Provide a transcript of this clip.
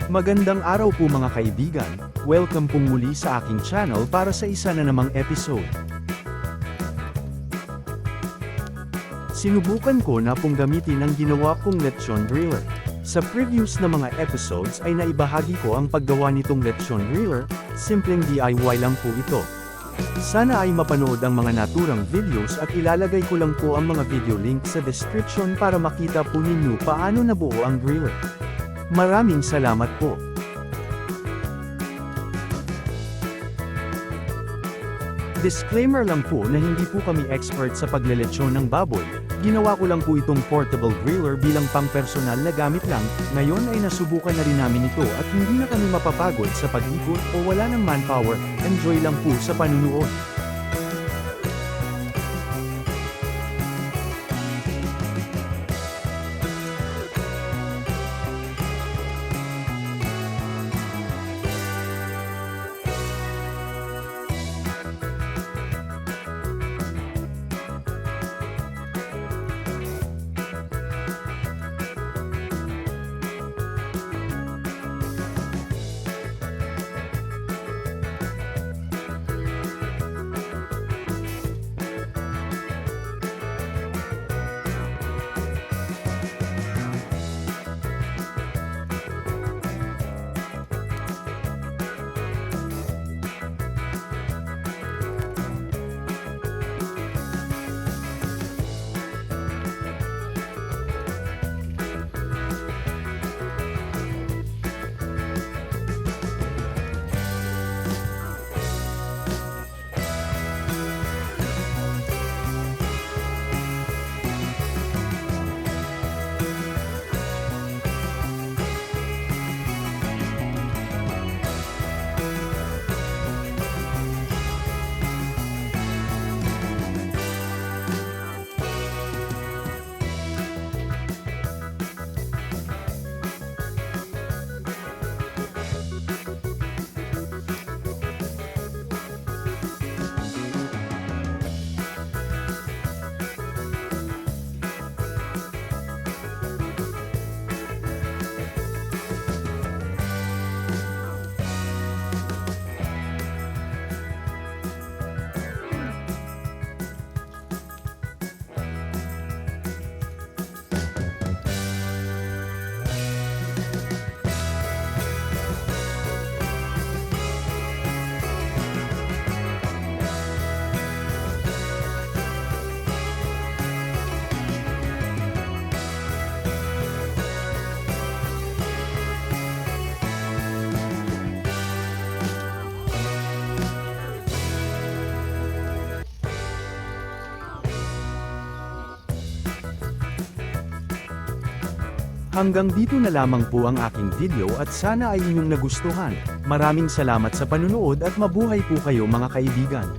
Magandang araw po mga kaibigan, welcome pong muli sa aking channel para sa isa na namang episode. Sinubukan ko na pong gamitin ang ginawa kong lechon driller. Sa previous na mga episodes ay naibahagi ko ang paggawa nitong lechon driller, simpleng DIY lang po ito. Sana ay mapanood ang mga naturang videos at ilalagay ko lang po ang mga video link sa description para makita po ninyo paano nabuo ang driller. Maraming salamat po. Disclaimer lang po na hindi po kami expert sa paglelechon ng baboy, ginawa ko lang po itong portable griller bilang pang-personal na gamit lang, ngayon ay nasubukan na rin namin ito at hindi na kami mapapagod sa pag-ikot o wala ng manpower, enjoy lang po sa panunood. Hanggang dito na lamang po ang aking video at sana ay inyong nagustuhan. Maraming salamat sa panunood at mabuhay po kayo mga kaibigan.